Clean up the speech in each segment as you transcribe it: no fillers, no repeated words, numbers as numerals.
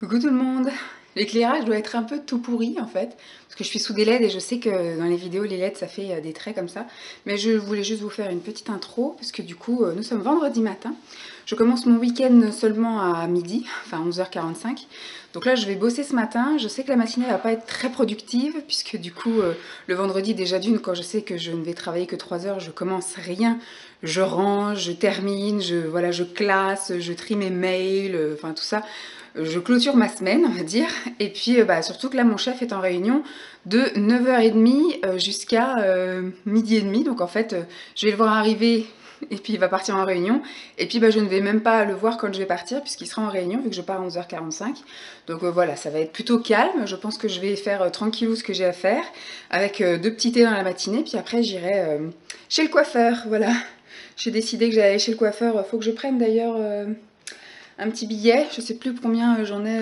Coucou tout le monde! L'éclairage doit être un peu tout pourri en fait, parce que je suis sous des LED et je sais que dans les vidéos les LED ça fait des traits comme ça. Mais je voulais juste vous faire une petite intro, parce que du coup nous sommes vendredi matin. Je commence mon week-end seulement à midi, enfin 11h45. Donc là je vais bosser ce matin, je sais que la matinée va pas être très productive, puisque du coup le vendredi déjà d'une, quand je sais que je ne vais travailler que 3 heures, je commence rien. Je range, je termine, voilà, je classe, je trie mes mails, enfin tout ça. Je clôture ma semaine, on va dire, et puis surtout que là mon chef est en réunion de 9h30 jusqu'à midi et demi, donc en fait je vais le voir arriver et puis il va partir en réunion, et puis je ne vais même pas le voir quand je vais partir puisqu'il sera en réunion vu que je pars à 11h45, donc voilà, ça va être plutôt calme. Je pense que je vais faire tranquillou ce que j'ai à faire, avec deux petits thés dans la matinée, puis après j'irai chez le coiffeur, voilà. J'ai décidé que j'allais aller chez le coiffeur, faut que je prenne d'ailleurs un petit billet, je sais plus combien j'en ai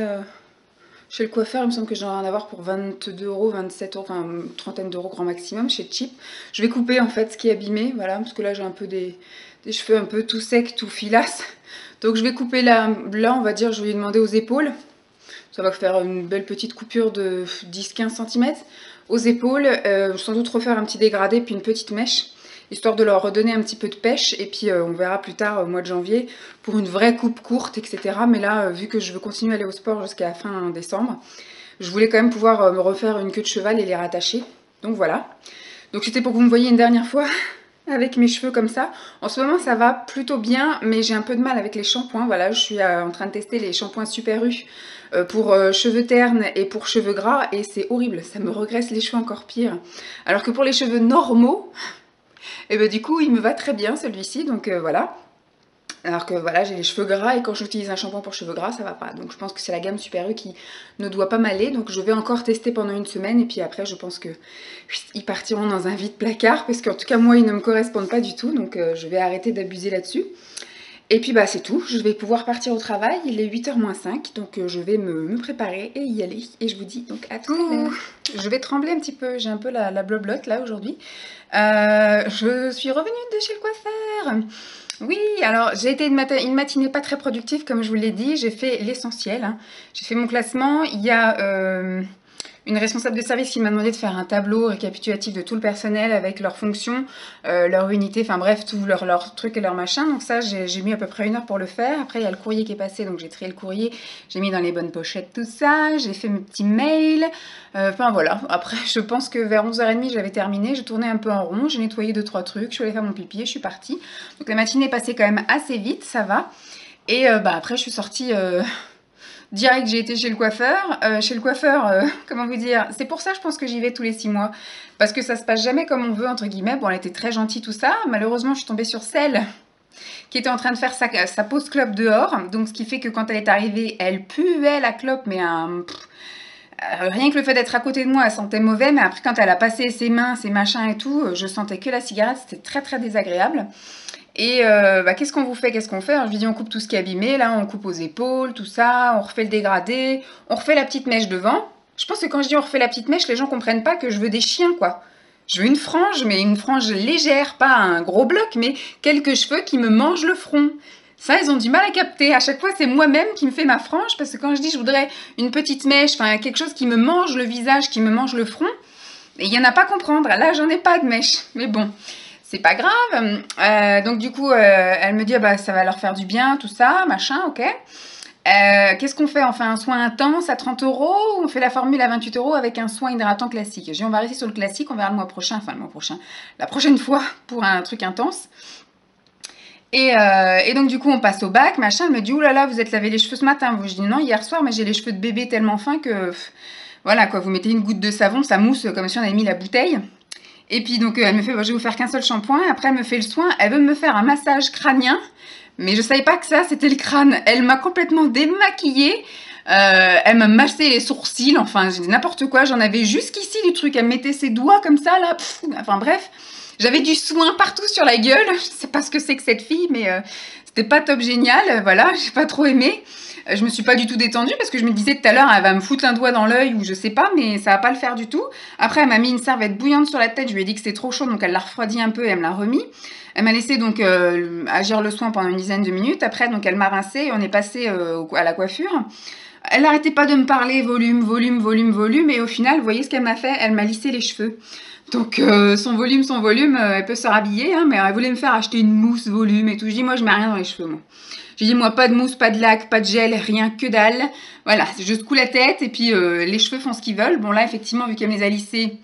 chez le coiffeur, il me semble que j'en ai en avoir pour 22 euros, 27 euros, enfin une trentaine d'euros grand maximum chez Cheap. Je vais couper en fait ce qui est abîmé, voilà, parce que là j'ai un peu des cheveux un peu tout secs, tout filasses. Donc je vais couper là, on va dire, je vais lui demander aux épaules. Ça va faire une belle petite coupure de 10-15 cm aux épaules, sans doute refaire un petit dégradé puis une petite mèche, histoire de leur redonner un petit peu de pêche, et puis on verra plus tard au mois de janvier pour une vraie coupe courte, etc. Mais là, vu que je veux continuer à aller au sport jusqu'à fin décembre, je voulais quand même pouvoir me refaire une queue de cheval et les rattacher. Donc voilà. Donc c'était pour que vous me voyiez une dernière fois avec mes cheveux comme ça. En ce moment ça va plutôt bien, mais j'ai un peu de mal avec les shampoings. Voilà, je suis en train de tester les shampoings Super U pour cheveux ternes et pour cheveux gras, et c'est horrible, ça me regresse les cheveux encore pire. Alors que pour les cheveux normaux, et du coup il me va très bien celui-ci, donc voilà. Alors que voilà, j'ai les cheveux gras et quand j'utilise un shampoing pour cheveux gras, ça va pas. Donc je pense que c'est la gamme Super U qui ne doit pas m'aller. Donc je vais encore tester pendant une semaine et puis après je pense que ils partiront dans un vide placard, parce qu'en tout cas moi ils ne me correspondent pas du tout. Donc je vais arrêter d'abuser là-dessus. Et puis c'est tout, je vais pouvoir partir au travail, il est 8h moins 5, donc je vais me préparer et y aller. Et je vous dis donc à tout à l'heure. Je vais trembler un petit peu, j'ai un peu la bloblotte là aujourd'hui. Je suis revenue de chez le coiffeur. Oui, alors j'ai été une matinée pas très productive comme je vous l'ai dit, j'ai fait l'essentiel, hein. J'ai fait mon classement, il y a une responsable de service qui m'a demandé de faire un tableau récapitulatif de tout le personnel avec leurs fonctions, leur unité, enfin bref, tous leurs trucs et leurs machins. Donc ça, j'ai mis à peu près 1 heure pour le faire. Après, il y a le courrier qui est passé, donc j'ai trié le courrier, j'ai mis dans les bonnes pochettes tout ça, j'ai fait mes petits mails. Enfin voilà, après je pense que vers 11h30 j'avais terminé, j'ai tourné un peu en rond, j'ai nettoyé 2-3 trucs, je suis allée faire mon pipi et je suis partie. Donc la matinée est passée quand même assez vite, ça va. Et après je suis sortie... direct, j'ai été chez le coiffeur. Comment vous dire, c'est pour ça je pense que j'y vais tous les 6 mois. Parce que ça se passe jamais comme on veut, entre guillemets. Bon, elle était très gentille, tout ça. Malheureusement, je suis tombée sur celle qui était en train de faire sa pause clope dehors. Donc, ce qui fait que quand elle est arrivée, elle puait la clope, mais rien que le fait d'être à côté de moi, elle sentait mauvais. Mais après, quand elle a passé ses mains, ses machins et tout, je sentais que la cigarette. C'était très, très désagréable. Et qu'est-ce qu'on vous fait, qu'est-ce qu'on fait? Alors, je lui dis on coupe tout ce qui est abîmé, là on coupe aux épaules, tout ça, on refait le dégradé, on refait la petite mèche devant. Je pense que quand je dis on refait la petite mèche, les gens comprennent pas que je veux des chiens, quoi. Je veux une frange, mais une frange légère, pas un gros bloc, mais quelques cheveux qui me mangent le front. Ça, ils ont du mal à capter. À chaque fois, c'est moi-même qui me fais ma frange, parce que quand je dis je voudrais une petite mèche, enfin quelque chose qui me mange le visage, qui me mange le front, il y en a pas à comprendre. Là, j'en ai pas de mèche, mais bon. C'est pas grave. Donc du coup, elle me dit ça va leur faire du bien, tout ça, machin, ok. Qu'est-ce qu'on fait? On fait un soin intense à 30 euros ou on fait la formule à 28 euros avec un soin hydratant classique? J'ai dit on va rester sur le classique, on verra le mois prochain, la prochaine fois pour un truc intense. Et donc du coup on passe au bac, machin. Elle me dit oulala, vous êtes lavé les cheveux ce matin? Je dis non, hier soir, mais j'ai les cheveux de bébé tellement fins que voilà quoi, vous mettez une goutte de savon, ça mousse comme si on avait mis la bouteille. Et puis donc elle me fait, je vais vous faire qu'un seul shampoing. Après elle me fait le soin, elle veut me faire un massage crânien. Mais je savais pas que ça c'était le crâne. Elle m'a complètement démaquillée. Elle m'a massé les sourcils, enfin n'importe quoi. J'en avais jusqu'ici du truc. Elle me mettait ses doigts comme ça là. Enfin bref, j'avais du soin partout sur la gueule. Je sais pas ce que c'est que cette fille, mais c'était pas top génial. Voilà, j'ai pas trop aimé. Je me suis pas du tout détendue parce que je me disais tout à l'heure, elle va me foutre un doigt dans l'œil ou je sais pas, mais ça va pas le faire du tout. Après, elle m'a mis une serviette bouillante sur la tête, je lui ai dit que c'était trop chaud, donc elle l'a refroidi un peu et elle me l'a remis. Elle m'a laissé donc agir le soin pendant une dizaine de minutes. Après, donc elle m'a rincé et on est passé à la coiffure. Elle n'arrêtait pas de me parler volume, volume, volume, volume. Et au final, vous voyez ce qu'elle m'a fait? Elle m'a lissé les cheveux. Donc son volume, elle peut se rhabiller, hein, mais elle voulait me faire acheter une mousse volume et tout. Je dis, moi, je mets rien dans les cheveux, moi. J'ai dit, moi, pas de mousse, pas de lac, pas de gel, rien que dalle. Voilà, je secoue la tête et puis les cheveux font ce qu'ils veulent. Bon, là, effectivement, vu qu'elle me les a lissés,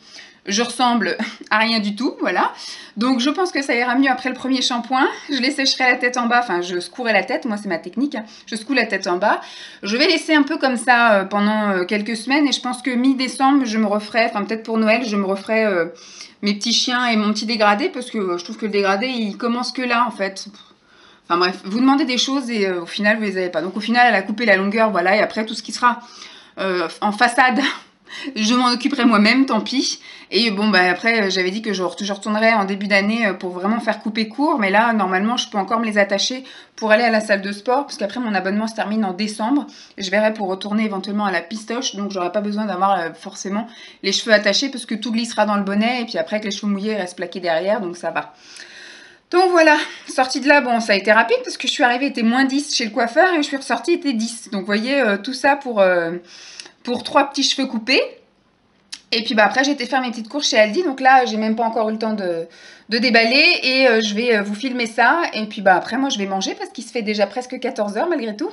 je ressemble à rien du tout, voilà. Donc, je pense que ça ira mieux après le premier shampoing. Je les sécherai la tête en bas, enfin, je secouerai la tête, moi, c'est ma technique. Hein. Je secoue la tête en bas. Je vais laisser un peu comme ça pendant quelques semaines et je pense que mi-décembre, je me referai, enfin, peut-être pour Noël, je me referai mes petits chiens et mon petit dégradé parce que je trouve que le dégradé, il commence que là, en fait. Enfin bref, vous demandez des choses et au final, vous les avez pas. Donc au final, elle a coupé la longueur, voilà, et après, tout ce qui sera en façade, je m'en occuperai moi-même, tant pis. Et bon, bah après, j'avais dit que je retournerai en début d'année pour vraiment faire couper court, mais là, normalement, je peux encore me les attacher pour aller à la salle de sport, parce qu'après, mon abonnement se termine en décembre, et je verrai pour retourner éventuellement à la pistoche, donc j'aurai pas besoin d'avoir forcément les cheveux attachés, parce que tout glissera dans le bonnet, et puis après, avec les cheveux mouillés, ils restent plaqués derrière, donc ça va. Donc voilà, sortie de là, bon, ça a été rapide parce que je suis arrivée, il était moins 10 chez le coiffeur et je suis ressortie, il était 10. Donc vous voyez, tout ça pour 3 petits cheveux coupés. Et puis bah, après, j'ai été faire mes petites courses chez Aldi. Donc là, j'ai même pas encore eu le temps de déballer et je vais vous filmer ça. Et puis bah, après, moi, je vais manger parce qu'il se fait déjà presque 14 h malgré tout.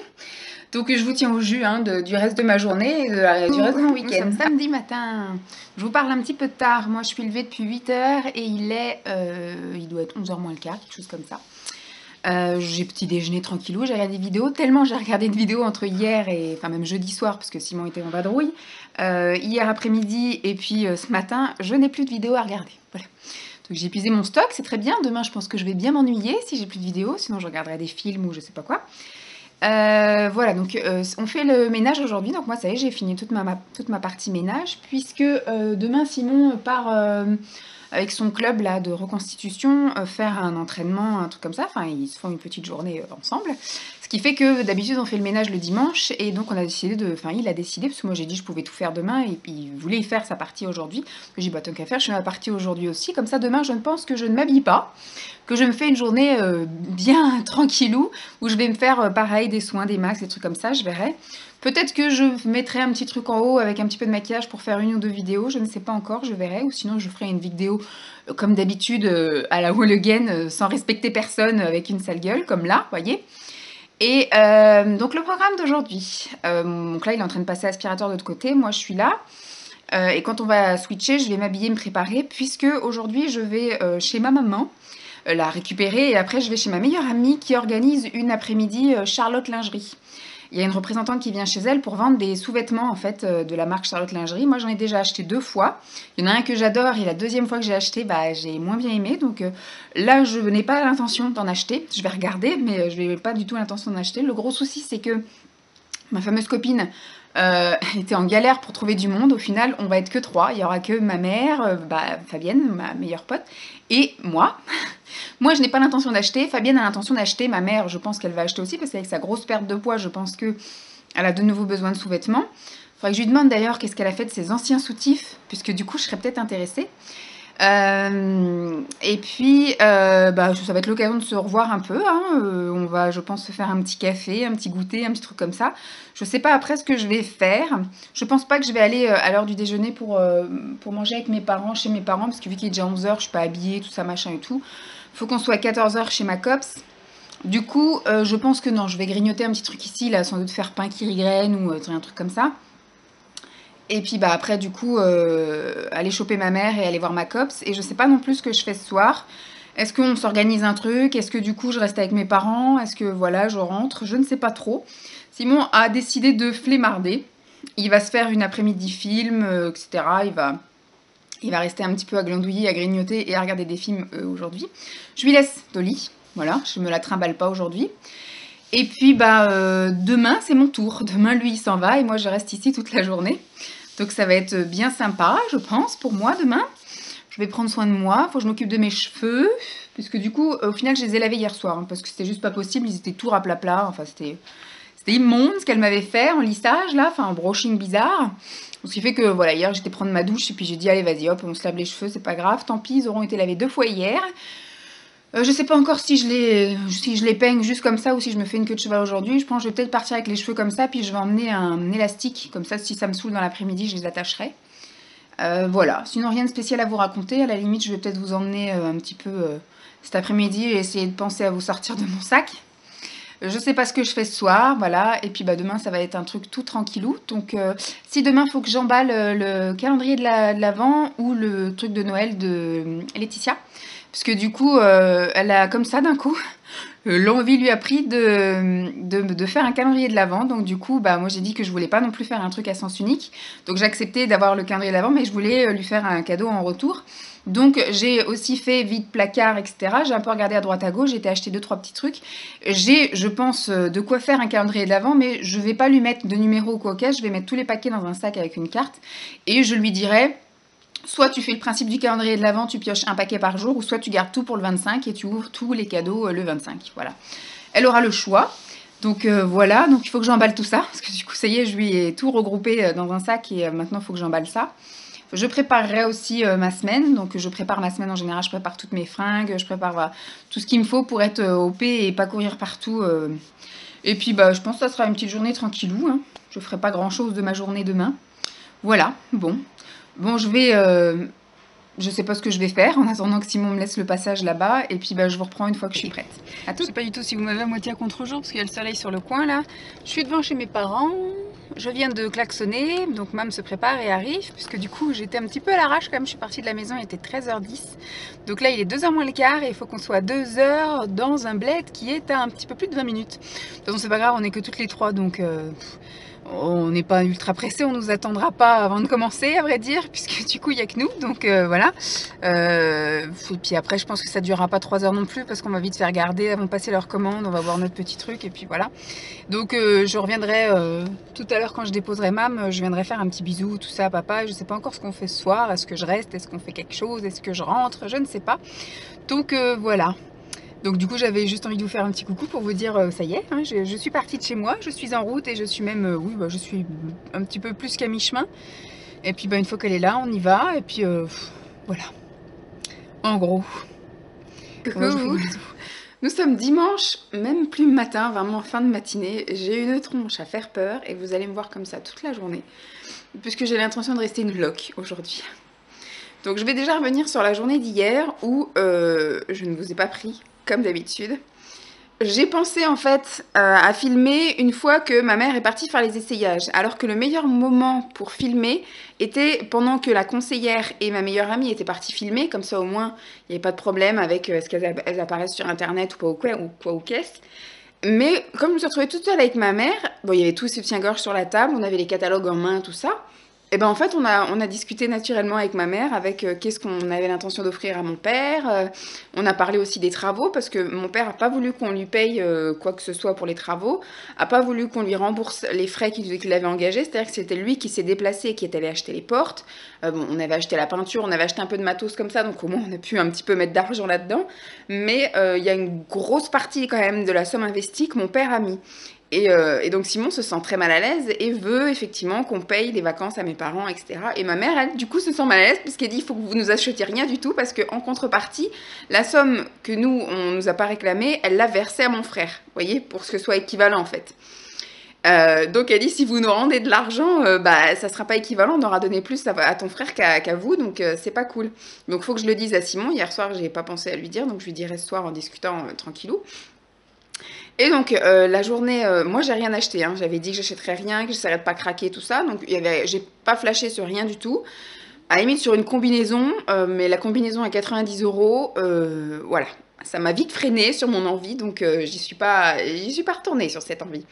Donc je vous tiens au jus hein, du reste de ma journée et du reste de mon week-end. Nous sommes samedi matin. Je vous parle un petit peu tard. Moi, je suis levée depuis 8 h et il doit être 11 h moins le quart, quelque chose comme ça. J'ai petit déjeuner tranquillou, j'ai regardé des vidéos, tellement j'ai regardé de vidéos entre hier et, enfin même jeudi soir, parce que Simon était en vadrouille, hier après-midi et puis ce matin, je n'ai plus de vidéos à regarder, voilà. Donc j'ai épuisé mon stock, c'est très bien, demain je pense que je vais bien m'ennuyer si j'ai plus de vidéos, sinon je regarderai des films ou je sais pas quoi. Voilà, donc on fait le ménage aujourd'hui, donc moi ça y est, j'ai fini toute ma partie ménage, puisque demain Simon part... avec son club là de reconstitution, faire un entraînement, un truc comme ça. Enfin, ils se font une petite journée ensemble. Ce qui fait que d'habitude on fait le ménage le dimanche et donc on a décidé de... Enfin, il a décidé, parce que moi j'ai dit je pouvais tout faire demain et puis il voulait y faire sa partie aujourd'hui. J'ai dit bah tant qu'à faire, je fais ma partie aujourd'hui aussi. Comme ça demain je ne pense que je ne m'habille pas, que je me fais une journée bien tranquillou où je vais me faire pareil des soins, des masques, des trucs comme ça, je verrai. Peut-être que je mettrai un petit truc en haut avec un petit peu de maquillage pour faire 1 ou 2 vidéos, je ne sais pas encore, je verrai. Ou sinon je ferai une vidéo comme d'habitude à la Wall Again, sans respecter personne, avec une sale gueule, comme là, voyez. Et donc le programme d'aujourd'hui, donc là il est en train de passer aspirateur de l'autre côté, moi je suis là. Et quand on va switcher, je vais m'habiller, me préparer, puisque aujourd'hui je vais chez ma maman, la récupérer, et après je vais chez ma meilleure amie qui organise une après-midi Charlotte Lingerie. Il y a une représentante qui vient chez elle pour vendre des sous-vêtements en fait de la marque Charlotte Lingerie. Moi j'en ai déjà acheté 2 fois. Il y en a un que j'adore et la deuxième fois que j'ai acheté, bah, j'ai moins bien aimé. Donc là je n'ai pas l'intention d'en acheter. Je vais regarder mais je n'ai pas du tout l'intention d'en acheter. Le gros souci c'est que ma fameuse copine était en galère pour trouver du monde. Au final on va être que 3. Il n'y aura que ma mère, Fabienne, ma meilleure pote, et moi. Moi, je n'ai pas l'intention d'acheter. Fabienne a l'intention d'acheter. Ma mère, je pense qu'elle va acheter aussi parce qu'avec sa grosse perte de poids, je pense qu'elle a de nouveau besoin de sous-vêtements. Il faudrait que je lui demande d'ailleurs qu'est-ce qu'elle a fait de ses anciens soutifs, puisque du coup, je serais peut-être intéressée. Et puis, ça va être l'occasion de se revoir un peu. Hein. On va, je pense, se faire un petit café, un petit goûter, un petit truc comme ça. Je sais pas après ce que je vais faire. Je pense pas que je vais aller à l'heure du déjeuner pour manger avec mes parents, chez mes parents, parce que vu qu'il est déjà 11 h, je suis pas habillée, tout ça, machin et tout. Faut qu'on soit à 14 h chez ma copse. Du coup, je pense que non, je vais grignoter un petit truc ici, là, sans doute faire pain kirigraine ou un truc comme ça. Et puis bah après du coup aller choper ma mère et aller voir ma copse. Et je sais pas non plus ce que je fais ce soir. Est-ce qu'on s'organise un truc? Est-ce que du coup je reste avec mes parents? Est-ce que voilà je rentre? Je ne sais pas trop. Simon a décidé de flemmarder. Il va se faire une après-midi film, etc. Il va rester un petit peu à glandouiller, à grignoter et à regarder des films aujourd'hui. Je lui laisse Dolly. Voilà, je me la trimballe pas aujourd'hui. Et puis demain c'est mon tour. Demain lui il s'en va et moi je reste ici toute la journée. Donc ça va être bien sympa je pense pour moi demain. Je vais prendre soin de moi, faut que je m'occupe de mes cheveux. Puisque du coup au final je les ai lavés hier soir. Hein, parce que c'était juste pas possible, ils étaient tout raplapla. Enfin c'était immonde ce qu'elle m'avait fait en lissage là, enfin en brushing bizarre. Ce qui fait que voilà, hier j'étais prendre ma douche et puis j'ai dit allez vas-y hop on se lave les cheveux, c'est pas grave, tant pis, ils auront été lavés 2 fois hier. Je sais pas encore si je les peigne juste comme ça ou si je me fais une queue de cheval aujourd'hui. Je pense que je vais peut-être partir avec les cheveux comme ça, puis je vais emmener un élastique, comme ça si ça me saoule dans l'après-midi, je les attacherai. Voilà, sinon rien de spécial à vous raconter. À la limite, je vais peut-être vous emmener un petit peu cet après-midi et essayer de penser à vous sortir de mon sac. Je sais pas ce que je fais ce soir, voilà. Et puis bah, demain, ça va être un truc tout tranquillou. Donc si demain, il faut que j'emballe le calendrier de l'Avent ou le truc de Noël de Laetitia. Parce que du coup, elle a comme ça d'un coup, l'envie lui a pris de faire un calendrier de l'Avent. Donc du coup, bah, moi j'ai dit que je voulais pas non plus faire un truc à sens unique. Donc j'ai accepté d'avoir le calendrier de l'Avent, mais je voulais lui faire un cadeau en retour. Donc j'ai aussi fait vide placard, etc. J'ai un peu regardé à droite à gauche, j'ai été acheter 2-3 petits trucs. J'ai, je pense, de quoi faire un calendrier de l'Avent, mais je vais pas lui mettre de numéro ou quoi au cas. Je vais mettre tous les paquets dans un sac avec une carte. Et je lui dirai... Soit tu fais le principe du calendrier de l'Avent, tu pioches un paquet par jour, ou soit tu gardes tout pour le 25 et tu ouvres tous les cadeaux le 25. Voilà. Elle aura le choix. Donc voilà, donc il faut que j'emballe tout ça, parce que du coup ça y est, je lui ai tout regroupé dans un sac et maintenant il faut que j'emballe ça. Je préparerai aussi ma semaine, donc je prépare ma semaine en général, je prépare toutes mes fringues, je prépare tout ce qu'il me faut pour être OP et pas courir partout. Et puis bah, je pense que ça sera une petite journée tranquillou, hein. Je ferai pas grand chose de ma journée demain. Voilà, bon. Bon, je sais pas ce que je vais faire en attendant que Simon me laisse le passage là-bas. Et puis bah, je vous reprends une fois que je suis prête. À tout. Je sais pas du tout si vous m'avez à moitié à contre-jour parce qu'il y a le soleil sur le coin là. Je suis devant chez mes parents. Je viens de klaxonner. Donc Mam se prépare et arrive. Puisque du coup j'étais un petit peu à l'arrache quand même. Je suis partie de la maison, il était 13h10. Donc là il est 2h moins le quart et il faut qu'on soit 2h dans un bled qui est à un petit peu plus de 20 minutes. De toute façon c'est pas grave, on est que toutes les trois donc... on n'est pas ultra pressé, on nous attendra pas avant de commencer à vrai dire, puisque du coup il n'y a que nous, donc voilà. Et puis après je pense que ça durera pas 3 heures non plus, parce qu'on va vite faire garder avant de passer leur commande, on va voir notre petit truc, et puis voilà. Donc je reviendrai tout à l'heure quand je déposerai Mam, je viendrai faire un petit bisou, tout ça à papa, je sais pas encore ce qu'on fait ce soir, est-ce que je reste, est-ce qu'on fait quelque chose, est-ce que je rentre, je ne sais pas. Donc voilà. Donc du coup j'avais juste envie de vous faire un petit coucou pour vous dire ça y est, hein, je suis partie de chez moi, je suis en route et je suis même, oui bah, je suis un petit peu plus qu'à mi-chemin. Et puis bah, une fois qu'elle est là, on y va et puis voilà, en gros. Coucou. Nous sommes dimanche, même plus matin, vraiment fin de matinée. J'ai une tronche à faire peur et vous allez me voir comme ça toute la journée. Puisque j'ai l'intention de rester une vlog aujourd'hui. Donc je vais déjà revenir sur la journée d'hier où je ne vous ai pas pris, comme d'habitude. J'ai pensé en fait à filmer une fois que ma mère est partie faire les essayages. Alors que le meilleur moment pour filmer était pendant que la conseillère et ma meilleure amie étaient parties filmer. Comme ça au moins il n'y avait pas de problème avec ce qu'elles apparaissent sur internet ou quoi ou qu'est-ce. Mais comme je me suis retrouvée toute seule avec ma mère, bon il y avait tout ce soutien-gorge sur la table, on avait les catalogues en main, tout ça. Et ben en fait on a discuté naturellement avec ma mère avec qu'est-ce qu'on avait l'intention d'offrir à mon père. On a parlé aussi des travaux parce que mon père n'a pas voulu qu'on lui paye quoi que ce soit pour les travaux, a pas voulu qu'on lui rembourse les frais qu'il avait engagés, c'est-à-dire que c'était lui qui s'est déplacé et qui est allé acheter les portes. Bon, on avait acheté la peinture, on avait acheté un peu de matos comme ça, donc au moins on a pu un petit peu mettre d'argent là-dedans. Mais il y a une grosse partie quand même de la somme investie que mon père a mis. Et donc Simon se sent très mal à l'aise et veut effectivement qu'on paye les vacances à mes parents, etc. Et ma mère, elle, du coup, se sent mal à l'aise puisqu'elle dit il faut que vous nous achetiez rien du tout parce qu'en contrepartie, la somme que nous, on nous a pas réclamée, elle l'a versée à mon frère, vous voyez, pour que ce soit équivalent en fait. Donc elle dit si vous nous rendez de l'argent, bah ça sera pas équivalent, on aura donné plus à ton frère qu'à vous, donc c'est pas cool. Donc faut que je le dise à Simon. Hier soir j'ai pas pensé à lui dire, donc je lui dirai ce soir en discutant tranquillou. Et donc la journée, moi j'ai rien acheté, hein. J'avais dit que j'achèterais rien, que j'essaierais de pas craquer tout ça, donc j'ai pas flashé sur rien du tout. À la limite sur une combinaison, mais la combinaison à 90 €, voilà. Ça m'a vite freiné sur mon envie, donc j'y suis pas retournée sur cette envie.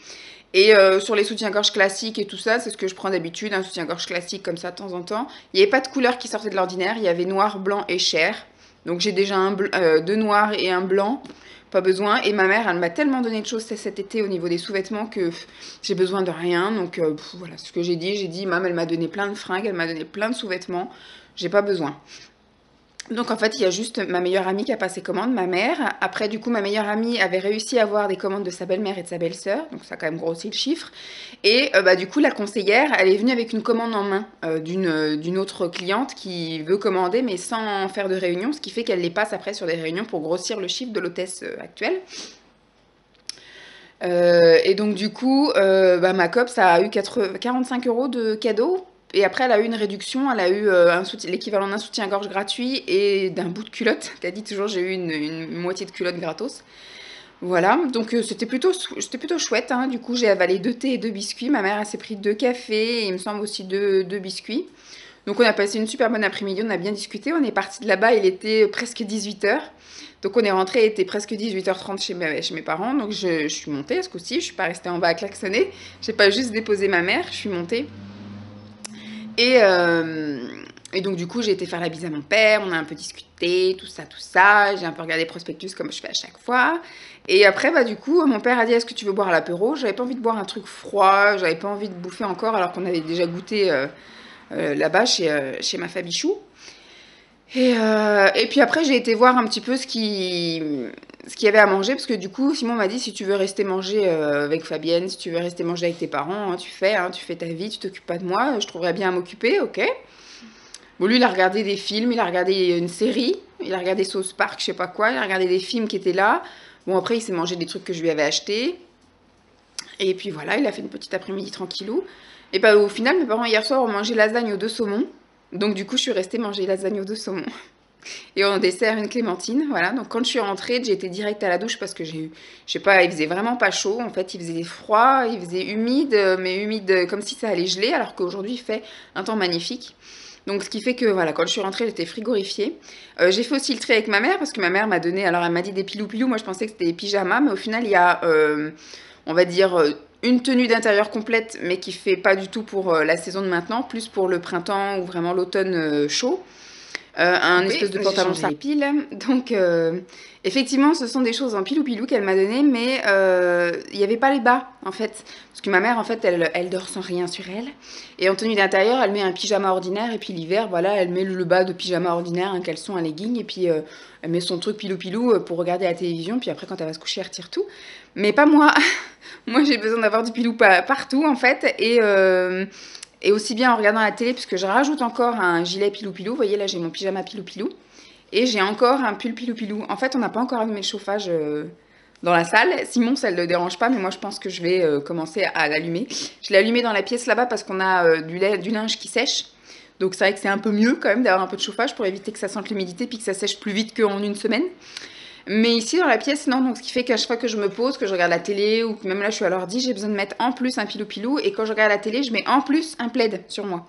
Et sur les soutiens-gorge classiques et tout ça, c'est ce que je prends d'habitude, un soutien-gorge classique comme ça de temps en temps. Il n'y avait pas de couleur qui sortait de l'ordinaire, il y avait noir, blanc et chair. Donc j'ai déjà deux noirs et un blanc, pas besoin. Et ma mère, elle m'a tellement donné de choses cet été au niveau des sous-vêtements que j'ai besoin de rien. Donc voilà, ce que j'ai dit, maman, elle m'a donné plein de fringues, elle m'a donné plein de sous-vêtements, j'ai pas besoin. Donc en fait, il y a juste ma meilleure amie qui a passé commande, ma mère. Après, du coup, ma meilleure amie avait réussi à avoir des commandes de sa belle-mère et de sa belle-sœur, donc ça a quand même grossi le chiffre. Et bah, du coup, la conseillère, elle est venue avec une commande en main d'une autre cliente qui veut commander, mais sans faire de réunion, ce qui fait qu'elle les passe après sur des réunions pour grossir le chiffre de l'hôtesse actuelle. Et donc du coup, bah, ma copse a eu 45 € de cadeau. Et après, elle a eu une réduction, elle a eu l'équivalent d'un soutien-gorge gratuit et d'un bout de culotte. Elle a dit toujours, j'ai eu une moitié de culotte gratos. Voilà, donc c'était plutôt chouette, hein. Du coup, j'ai avalé 2 thés et 2 biscuits. Ma mère, elle s'est pris 2 cafés et il me semble aussi 2 biscuits. Donc on a passé une super bonne après-midi, on a bien discuté. On est parti de là-bas, il était presque 18 h. Donc on est rentré, il était presque 18 h 30 chez mes parents. Donc je suis montée ce coup-ci, je suis pas restée en bas à klaxonner. J'ai pas juste déposé ma mère, je suis montée. Et, et donc du coup j'ai été faire la bise à mon père, on a un peu discuté, tout ça. J'ai un peu regardé Prospectus comme je fais à chaque fois. Et après bah du coup mon père a dit est-ce que tu veux boire l'apéro? J'avais pas envie de boire un truc froid, j'avais pas envie de bouffer encore alors qu'on avait déjà goûté là-bas chez ma Fabichou. Et puis après, j'ai été voir un petit peu ce qu'il y avait à manger, parce que du coup, Simon m'a dit, si tu veux rester manger avec Fabienne, si tu veux rester manger avec tes parents, hein, tu fais ta vie, tu t'occupes pas de moi, je trouverais bien à m'occuper, ok. Bon, lui, il a regardé des films, il a regardé une série, il a regardé South Park, je sais pas quoi, il a regardé des films qui étaient là. Bon, après, il s'est mangé des trucs que je lui avais achetés. Et puis voilà, il a fait une petite après-midi tranquillou. Et bah, au final, mes parents, hier soir, ont mangé lasagne aux 2 saumons. Donc du coup, je suis restée manger lasagne aux 2 saumons. Et en dessert, une clémentine, voilà. Donc quand je suis rentrée, j'ai été direct à la douche parce que je sais pas, il faisait vraiment pas chaud. En fait, il faisait froid, il faisait humide, mais humide comme si ça allait geler, alors qu'aujourd'hui, il fait un temps magnifique. Donc ce qui fait que voilà, quand je suis rentrée, j'étais frigorifiée. J'ai fait aussi le tri avec ma mère parce que ma mère m'a donné, alors elle m'a dit des pilou-pilou, moi je pensais que c'était des pyjamas, mais au final, il y a, on va dire, une tenue d'intérieur complète, mais qui fait pas du tout pour la saison de maintenant, plus pour le printemps ou vraiment l'automne chaud. Un Oui, espèce de j'ai pantalon changé. ça pile. Donc, effectivement, ce sont des choses en pilou-pilou qu'elle m'a donné, mais il n'y avait pas les bas, en fait. Parce que ma mère, en fait, elle dort sans rien sur elle. Et en tenue d'intérieur, elle met un pyjama ordinaire, et puis l'hiver, voilà, elle met le bas de pyjama ordinaire, un caleçon, un legging, et puis elle met son truc pilou-pilou pour regarder la télévision, puis après, quand elle va se coucher, elle retire tout. Mais pas moi. Moi, j'ai besoin d'avoir du pilou partout, en fait, et aussi bien en regardant la télé, puisque je rajoute encore un gilet pilou-pilou. Vous voyez, là, j'ai mon pyjama pilou-pilou. Et j'ai encore un pull pilou-pilou. En fait, on n'a pas encore allumé le chauffage dans la salle. Simon, ça ne le dérange pas, mais moi, je pense que je vais commencer à l'allumer. Je l'ai allumé dans la pièce là-bas parce qu'on a du linge qui sèche. Donc, c'est vrai que c'est un peu mieux quand même d'avoir un peu de chauffage pour éviter que ça sente l'humidité puis que ça sèche plus vite qu'en une semaine. Mais ici, dans la pièce, non. Donc, ce qui fait qu'à chaque fois que je me pose, que je regarde la télé ou que même là, je suis à l'ordi, j'ai besoin de mettre en plus un pilou-pilou. Et quand je regarde la télé, je mets en plus un plaid sur moi.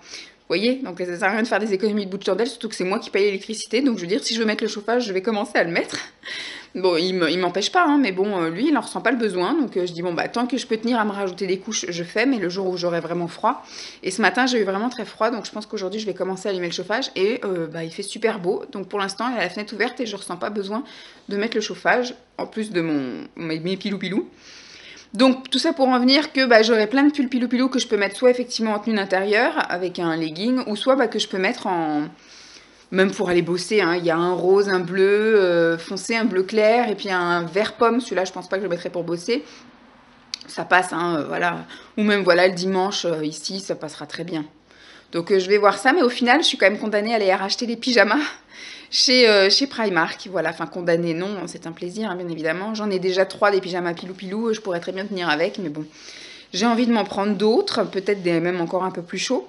Vous voyez? Donc, ça sert à rien de faire des économies de bout de chandelle, surtout que c'est moi qui paye l'électricité. Donc, je veux dire, si je veux mettre le chauffage, je vais commencer à le mettre. Bon, il m'empêche pas, hein, mais bon, lui, il n'en ressent pas le besoin. Donc, je dis, bon, bah, tant que je peux tenir à me rajouter des couches, je fais, mais le jour où j'aurai vraiment froid. Et ce matin, j'ai eu vraiment très froid, donc je pense qu'aujourd'hui, je vais commencer à allumer le chauffage. Et bah, il fait super beau. Donc, pour l'instant, il y a la fenêtre ouverte et je ressens pas besoin de mettre le chauffage, en plus de mes pilou-pilou. Donc, tout ça pour en venir que bah, j'aurai plein de pulls pilou-pilou que je peux mettre soit effectivement en tenue d'intérieur, avec un legging, ou soit bah, que je peux mettre en même pour aller bosser, hein, il y a un rose, un bleu foncé, un bleu clair, et puis un vert pomme. Celui-là, je pense pas que je le mettrai pour bosser. Ça passe, hein, voilà. Ou même, voilà, le dimanche, ici, ça passera très bien. Donc, je vais voir ça, mais au final, je suis quand même condamnée à aller racheter des pyjamas chez Primark. Voilà, enfin, condamnée, non, c'est un plaisir, hein, bien évidemment. J'en ai déjà 3 des pyjamas pilou-pilou, je pourrais très bien tenir avec, mais bon. J'ai envie de m'en prendre d'autres, peut-être même encore un peu plus chauds.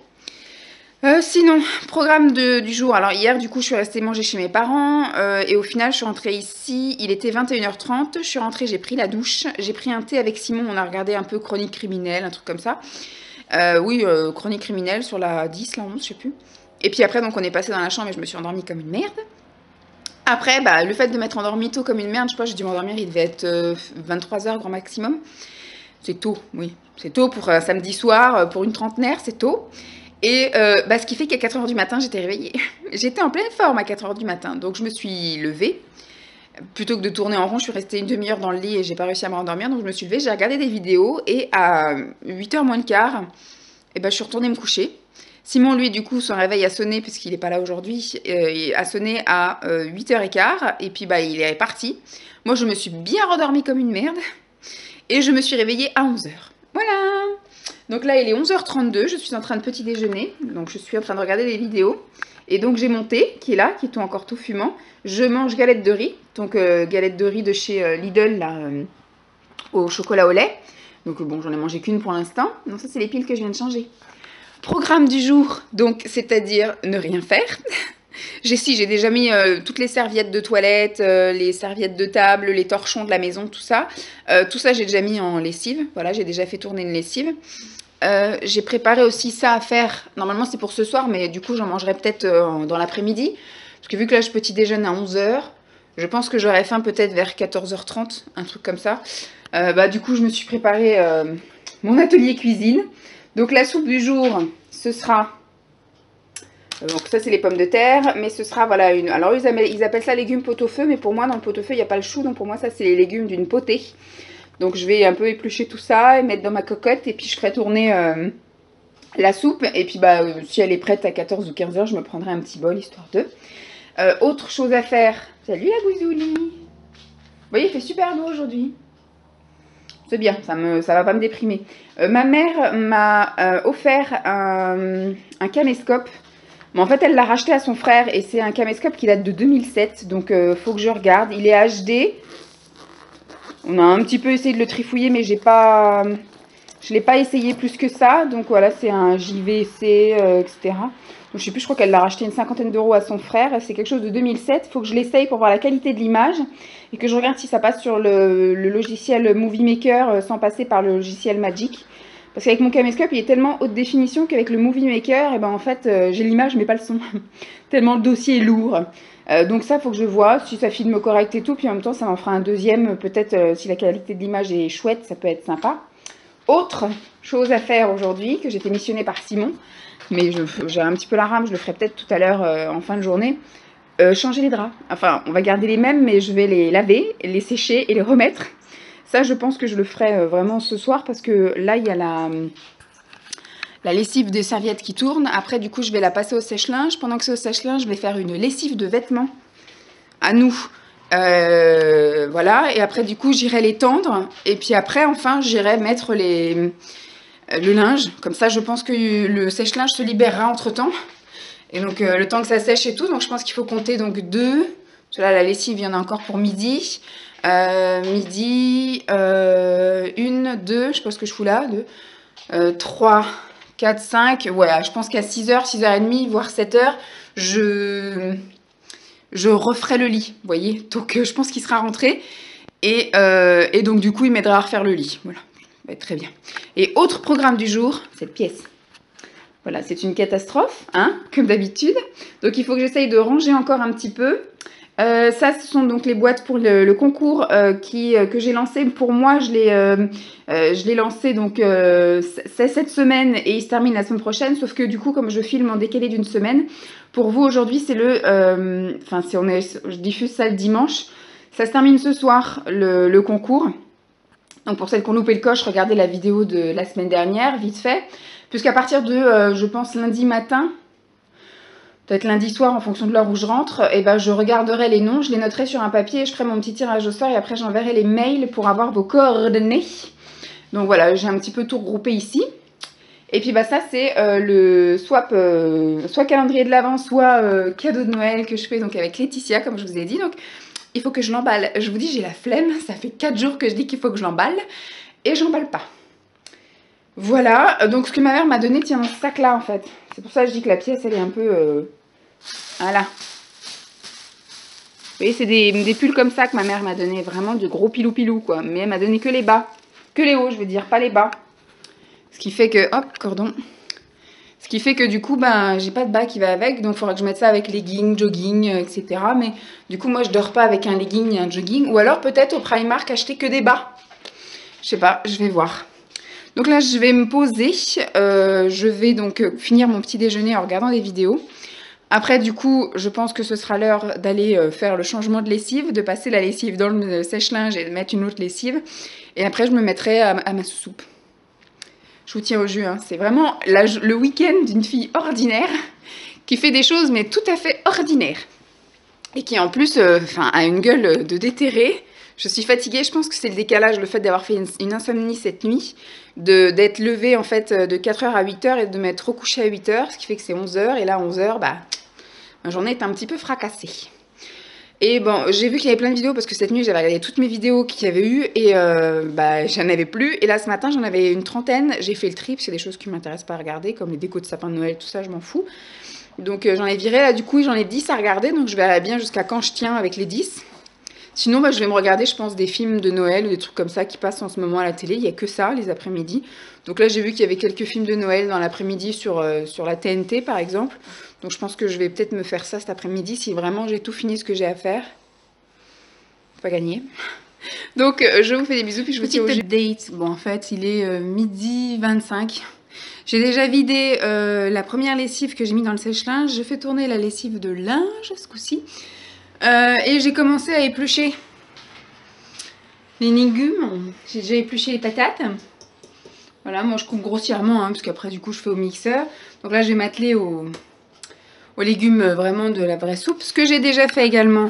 Sinon, programme du jour. Alors hier, du coup, je suis restée manger chez mes parents et au final, je suis rentrée ici. Il était 21 h 30. Je suis rentrée, j'ai pris la douche. J'ai pris un thé avec Simon. On a regardé un peu Chronique criminelle, un truc comme ça. Oui, Chronique criminelle sur la 10, la 11, je sais plus. Et puis après, donc, on est passé dans la chambre et je me suis endormie comme une merde. Après, bah, le fait de m'être endormie tôt comme une merde, je sais pas, j'ai dû m'endormir, il devait être 23 h grand maximum. C'est tôt, oui. C'est tôt pour un samedi soir, pour une trentenaire, c'est tôt. Et bah, ce qui fait qu'à 4 h du matin, j'étais réveillée. J'étais en pleine forme à 4 h du matin. Donc je me suis levée. Plutôt que de tourner en rond, je suis restée une demi-heure dans le lit et j'ai pas réussi à me rendormir. Donc je me suis levée, j'ai regardé des vidéos et à 8 h moins le quart, et ben, je suis retournée me coucher. Simon, lui, du coup, son réveil a sonné, puisqu'il n'est pas là aujourd'hui, il a sonné à 8h15, et puis bah, il est parti. Moi, je me suis bien rendormie comme une merde, et je me suis réveillée à 11h. Voilà. Donc là, il est 11h32, je suis en train de petit déjeuner, donc je suis en train de regarder des vidéos. Et donc j'ai mon thé qui est là, qui est encore tout fumant. Je mange galette de riz, donc galette de riz de chez Lidl, là, au chocolat au lait. Donc bon, j'en ai mangé qu'une pour l'instant. Donc ça, c'est les piles que je viens de changer. Programme du jour, donc c'est-à-dire ne rien faire. J'ai déjà mis toutes les serviettes de toilette, les serviettes de table, les torchons de la maison, tout ça. Tout ça, j'ai déjà mis en lessive. Voilà, j'ai déjà fait tourner une lessive. J'ai préparé aussi ça à faire. Normalement, c'est pour ce soir, mais du coup, j'en mangerai peut-être dans l'après-midi. Parce que vu que là, je petit déjeune à 11h, je pense que j'aurai faim peut-être vers 14h30, un truc comme ça. Du coup, je me suis préparé mon atelier cuisine. Donc, la soupe du jour, ce sera... donc ça, c'est les pommes de terre, mais ce sera, voilà, une... Alors, ils appellent ça légumes pot-au-feu, mais pour moi, dans le pot-au-feu, il n'y a pas le chou. Donc, pour moi, ça, c'est les légumes d'une potée. Donc je vais un peu éplucher tout ça et mettre dans ma cocotte et puis je ferai tourner la soupe. Et puis bah, si elle est prête à 14 ou 15h, je me prendrai un petit bol histoire de. Autre chose à faire. Salut la gouzouli. Vous voyez, il fait super beau aujourd'hui. C'est bien, ça va pas me déprimer. Ma mère m'a offert un caméscope. Mais en fait, elle l'a racheté à son frère et c'est un caméscope qui date de 2007. Donc faut que je regarde. Il est HD. On a un petit peu essayé de le trifouiller, mais je ne l'ai pas essayé plus que ça. Donc voilà, c'est un JVC, etc. Donc je sais plus, je crois qu'elle l'a racheté une 50aine d'euros à son frère. C'est quelque chose de 2007. Il faut que je l'essaye pour voir la qualité de l'image. Et que je regarde si ça passe sur le logiciel Movie Maker sans passer par le logiciel Magic. Parce qu'avec mon caméscope, il est tellement haute définition qu'avec le Movie Maker, et ben en fait, j'ai l'image mais pas le son. Tellement le dossier est lourd. Donc ça, il faut que je vois si ça filme correct et tout. Puis en même temps, ça m'en fera un deuxième. Peut-être si la qualité de l'image est chouette, ça peut être sympa. Autre chose à faire aujourd'hui, que j'ai été missionnée par Simon. Mais j'ai un petit peu la rame, je le ferai peut-être tout à l'heure en fin de journée. Changer les draps. Enfin, on va garder les mêmes, mais je vais les laver, les sécher et les remettre. Ça, je pense que je le ferai vraiment ce soir parce que là, il y a la lessive des serviettes qui tourne. Après, du coup, je vais la passer au sèche-linge. Pendant que c'est au sèche-linge, je vais faire une lessive de vêtements à nous. Voilà. Et après, du coup, j'irai les tendre. Et puis après, enfin, j'irai mettre le linge. Comme ça, je pense que le sèche-linge se libérera entre-temps. Et donc, le temps que ça sèche et tout. Donc, je pense qu'il faut compter donc 2. Parce que là, la lessive, il y en a encore pour midi. Midi, 1, 2. Je sais pas ce que je fous là. 2, 3... 4, 5, ouais, je pense qu'à 6h, 6h30, voire 7h, je referai le lit, vous voyez. Donc, je pense qu'il sera rentré. Et donc, du coup, il m'aidera à refaire le lit. Voilà, ça va être très bien. Et autre programme du jour, cette pièce. Voilà, c'est une catastrophe, hein, comme d'habitude. Donc, il faut que j'essaye de ranger encore un petit peu. Ça, ce sont donc les boîtes pour le concours que j'ai lancé. Pour moi, je l'ai lancé donc c'est cette semaine et il se termine la semaine prochaine. Sauf que du coup, comme je filme en décalé d'une semaine, pour vous aujourd'hui, c'est je diffuse ça le dimanche. Ça se termine ce soir, le concours. Donc pour celles qui ont loupé le coche, regardez la vidéo de la semaine dernière, vite fait. Puisqu'à partir de, je pense, lundi matin... peut-être lundi soir en fonction de l'heure où je rentre, et ben je regarderai les noms, je les noterai sur un papier, je ferai mon petit tirage au sort et après j'enverrai les mails pour avoir vos coordonnées. Donc voilà, j'ai un petit peu tout regroupé ici. Et puis bah ça c'est le swap, soit calendrier de l'Avent, soit cadeau de Noël que je fais donc avec Laetitia comme je vous ai dit. Donc il faut que je l'emballe. Je vous dis j'ai la flemme, ça fait 4 jours que je dis qu'il faut que je l'emballe et j'emballe pas. Voilà, donc ce que ma mère m'a donné tient dans ce sac là en fait. C'est pour ça que je dis que la pièce elle est un peu... Voilà. Vous voyez, c'est des pulls comme ça que ma mère m'a donné. Vraiment du gros pilou-pilou, quoi. Mais elle m'a donné que les bas. Que les hauts, je veux dire, pas les bas. Ce qui fait que... Hop, cordon. Ce qui fait que du coup, ben, j'ai pas de bas qui va avec. Donc, il faudra que je mette ça avec legging, jogging, etc. Mais du coup, moi, je dors pas avec un legging et un jogging. Ou alors, peut-être au Primark, acheter que des bas. Je sais pas, je vais voir. Donc là, je vais me poser. Je vais donc finir mon petit déjeuner en regardant des vidéos. Après, du coup, je pense que ce sera l'heure d'aller faire le changement de lessive, de passer la lessive dans le sèche-linge et de mettre une autre lessive. Et après, je me mettrai à ma soupe. Je vous tiens au jus, hein. C'est vraiment le week-end d'une fille ordinaire qui fait des choses mais tout à fait ordinaires. Et qui en plus a une gueule de déterré. Je suis fatiguée, je pense que c'est le décalage, le fait d'avoir fait une insomnie cette nuit, d'être levée en fait de 4h à 8h et de m'être recouchée à 8h, ce qui fait que c'est 11h, et là 11h, bah, ma journée est un petit peu fracassée. Et bon, j'ai vu qu'il y avait plein de vidéos, parce que cette nuit j'avais regardé toutes mes vidéos qu'il y avait eu, et bah, j'en avais plus, et là ce matin j'en avais une trentaine, j'ai fait le tri, parce qu'il y a des choses qui ne m'intéressent pas à regarder, comme les décos de sapin de Noël, tout ça, je m'en fous. Donc j'en ai viré, là du coup j'en ai 10 à regarder, donc je verrai bien jusqu'à quand je tiens avec les 10. Sinon, bah, je vais me regarder, je pense, des films de Noël ou des trucs comme ça qui passent en ce moment à la télé. Il n'y a que ça, les après-midi. Donc là, j'ai vu qu'il y avait quelques films de Noël dans l'après-midi sur la TNT, par exemple. Donc je pense que je vais peut-être me faire ça cet après-midi si vraiment j'ai tout fini ce que j'ai à faire. Pas gagné. Donc je vous fais des bisous, puis je vous dis au update. Bon, en fait, il est midi 25. J'ai déjà vidé la première lessive que j'ai mis dans le sèche-linge. Je fais tourner la lessive de linge ce coup-ci. Et j'ai commencé à éplucher les légumes. J'ai déjà épluché les patates. Voilà, moi je coupe grossièrement, hein, parce qu'après du coup je fais au mixeur. Donc là je vais m'atteler aux légumes vraiment de la vraie soupe. Ce que j'ai déjà fait également,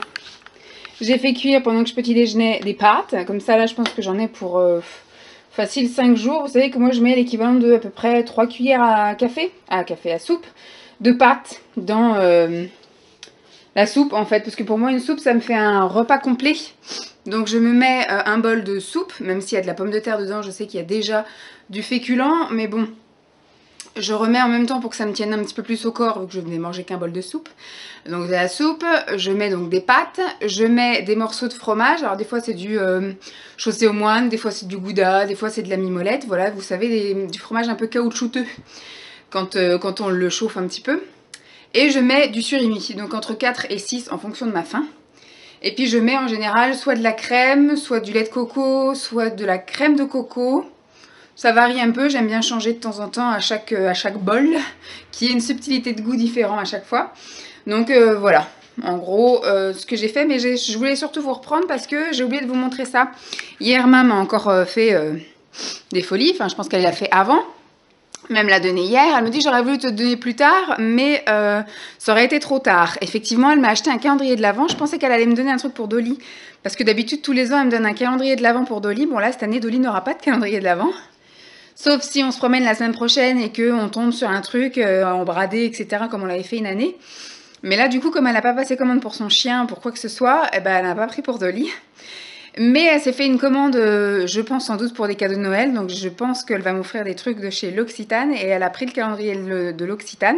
j'ai fait cuire pendant que je petit déjeunais des pâtes. Comme ça là je pense que j'en ai pour facile 5 jours. Vous savez que moi je mets l'équivalent de à peu près 3 cuillères à soupe de pâtes dans la soupe en fait, parce que pour moi une soupe ça me fait un repas complet. Donc je me mets un bol de soupe, même s'il y a de la pomme de terre dedans, je sais qu'il y a déjà du féculent, mais bon, je remets en même temps pour que ça me tienne un petit peu plus au corps, vu que je venais manger qu'un bol de soupe. Donc de la soupe, je mets donc des pâtes, je mais des morceaux de fromage, alors des fois c'est du chaussé aux moines, des fois c'est du gouda, des fois c'est de la mimolette, voilà, vous savez, du fromage un peu caoutchouteux quand on le chauffe un petit peu. Et je mets du surimi, donc entre 4 et 6 en fonction de ma faim. Et puis je mets en général soit de la crème, soit du lait de coco, soit de la crème de coco. Ça varie un peu, j'aime bien changer de temps en temps à chaque bol, qui ait une subtilité de goût différent à chaque fois. Donc voilà, en gros ce que j'ai fait, mais je voulais surtout vous reprendre parce que j'ai oublié de vous montrer ça. Hier, maman a encore fait des folies, enfin je pense qu'elle l'a fait avant. Même l'a donné hier, elle me dit j'aurais voulu te le donner plus tard, mais ça aurait été trop tard. Effectivement, elle m'a acheté un calendrier de l'Avent. Je pensais qu'elle allait me donner un truc pour Dolly, parce que d'habitude tous les ans elle me donne un calendrier de l'Avent pour Dolly. Bon là cette année Dolly n'aura pas de calendrier de l'Avent, sauf si on se promène la semaine prochaine et qu'on tombe sur un truc en bradé, etc. comme on l'avait fait une année. Mais là du coup comme elle n'a pas passé commande pour son chien, pour quoi que ce soit, eh ben, elle n'a pas pris pour Dolly. Mais elle s'est fait une commande, je pense sans doute pour des cadeaux de Noël, donc je pense qu'elle va m'offrir des trucs de chez L'Occitane, et elle a pris le calendrier de L'Occitane.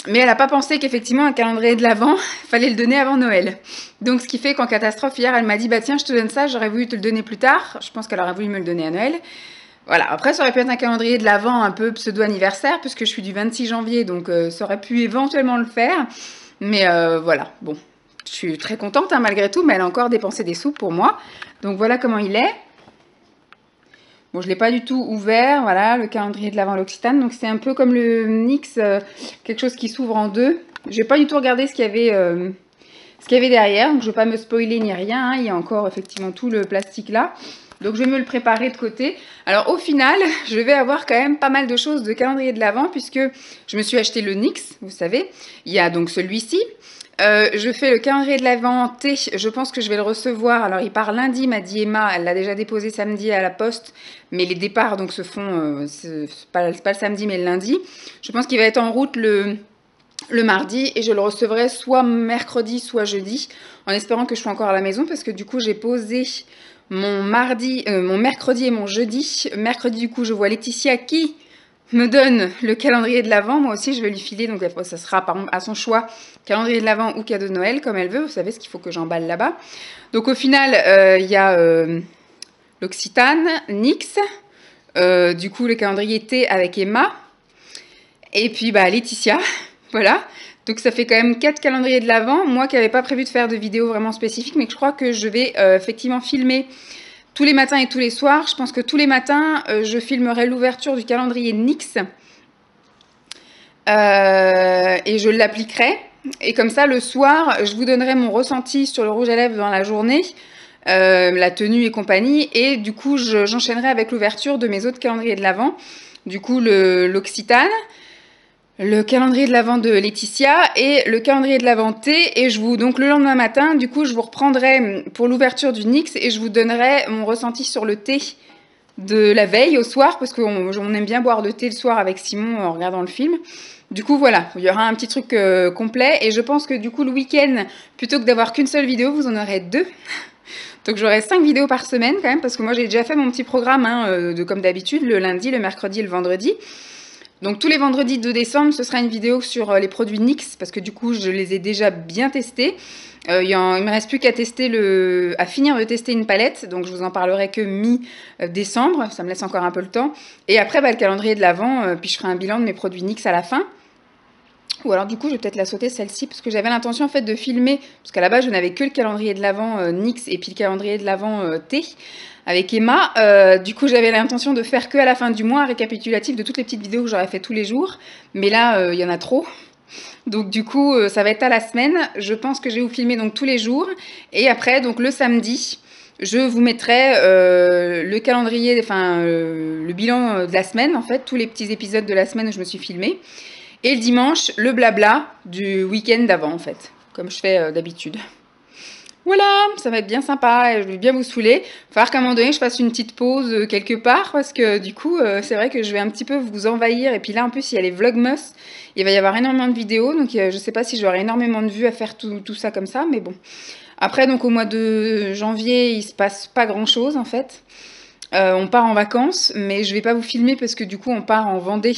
Mais elle n'a pas pensé qu'effectivement un calendrier de l'Avent, fallait le donner avant Noël. Donc ce qui fait qu'en catastrophe, hier, elle m'a dit « Bah tiens, je te donne ça, j'aurais voulu te le donner plus tard. » Je pense qu'elle aurait voulu me le donner à Noël. Voilà, après ça aurait pu être un calendrier de l'Avent un peu pseudo-anniversaire, puisque je suis du 26 janvier, donc ça aurait pu éventuellement le faire. Mais voilà, bon. Je suis très contente hein, malgré tout, mais elle a encore dépensé des sous pour moi. Donc voilà comment il est. Bon, je ne l'ai pas du tout ouvert, voilà, le calendrier de l'Avent L'Occitane. Donc c'est un peu comme le NYX, quelque chose qui s'ouvre en deux. Je n'ai pas du tout regardé ce qu'il y avait derrière, donc je ne vais pas me spoiler ni rien. Hein. Il y a encore effectivement tout le plastique là. Donc je vais me le préparer de côté. Alors au final, je vais avoir quand même pas mal de choses de calendrier de l'Avent, puisque je me suis acheté le NYX, vous savez. Il y a donc celui-ci. Je fais le calendrier de l'Avent thé, je pense que je vais le recevoir. Alors il part lundi, m'a dit Emma, elle l'a déjà déposé samedi à la poste, mais les départs donc se font, c'est pas le samedi mais le lundi. Je pense qu'il va être en route le mardi et je le recevrai soit mercredi soit jeudi, en espérant que je sois encore à la maison, parce que du coup j'ai posé mon mercredi et mon jeudi. Mercredi du coup je vois Laetitia qui me donne le calendrier de l'Avent. Moi aussi je vais lui filer, donc ça sera par exemple à son choix, calendrier de l'Avent ou cadeau de Noël comme elle veut. Vous savez ce qu'il faut que j'emballe là-bas. Donc au final il y a l'Occitane, NYX, du coup le calendrier thé avec Emma, et puis bah Laetitia, voilà. Donc ça fait quand même 4 calendriers de l'Avent. Moi qui n'avais pas prévu de faire de vidéo vraiment spécifique, mais que je crois que je vais effectivement filmer tous les matins et tous les soirs. Je pense que tous les matins, je filmerai l'ouverture du calendrier NYX et je l'appliquerai. Et comme ça, le soir, je vous donnerai mon ressenti sur le rouge à lèvres dans la journée, la tenue et compagnie. Et du coup, j'enchaînerai avec l'ouverture de mes autres calendriers de l'Avent. Du coup, l'Occitane, le calendrier de l'Avent de Laetitia et le calendrier de l'Avent T. Et donc le lendemain matin, du coup, je vous reprendrai pour l'ouverture du NYX et je vous donnerai mon ressenti sur le thé de la veille au soir, parce qu'on aime bien boire le thé le soir avec Simon en regardant le film. Du coup, voilà, il y aura un petit truc complet. Et je pense que du coup, le week-end, plutôt que d'avoir qu'une seule vidéo, vous en aurez 2. Donc j'aurai 5 vidéos par semaine quand même, parce que moi j'ai déjà fait mon petit programme, hein, comme d'habitude, le lundi, le mercredi et le vendredi. Donc tous les vendredis de décembre, ce sera une vidéo sur les produits NYX, parce que du coup, je les ai déjà bien testés. Il me reste plus qu'à finir de tester une palette, donc je vous en parlerai que mi-décembre, ça me laisse encore un peu le temps. Et après, le calendrier de l'Avent, puis je ferai un bilan de mes produits NYX à la fin. Ou alors du coup, je vais peut-être la sauter celle-ci, parce que j'avais l'intention en fait de filmer, parce qu'à la base, je n'avais que le calendrier de l'Avent NYX et puis le calendrier de l'Avent T avec Emma. Du coup, j'avais l'intention de faire que à la fin du mois un récapitulatif de toutes les petites vidéos que j'aurais fait tous les jours. Mais là, il y en a trop. Donc du coup, ça va être à la semaine. Je pense que je vais vous filmer donc tous les jours. Et après, donc le samedi, je vous mettrai le calendrier, enfin le bilan de la semaine en fait, tous les petits épisodes de la semaine où je me suis filmée. Et le dimanche, le blabla du week-end d'avant en fait, comme je fais d'habitude. Voilà, ça va être bien sympa et je vais bien vous saouler. Il va falloir qu'à un moment donné, je fasse une petite pause quelque part parce que du coup, c'est vrai que je vais un petit peu vous envahir. Et puis là, en plus, il y a les Vlogmas. Il va y avoir énormément de vidéos. Donc, je ne sais pas si j'aurai énormément de vues à faire tout ça comme ça. Mais bon. Après, donc au mois de janvier, il se passe pas grand-chose en fait. On part en vacances, mais je vais pas vous filmer parce que du coup, on part en Vendée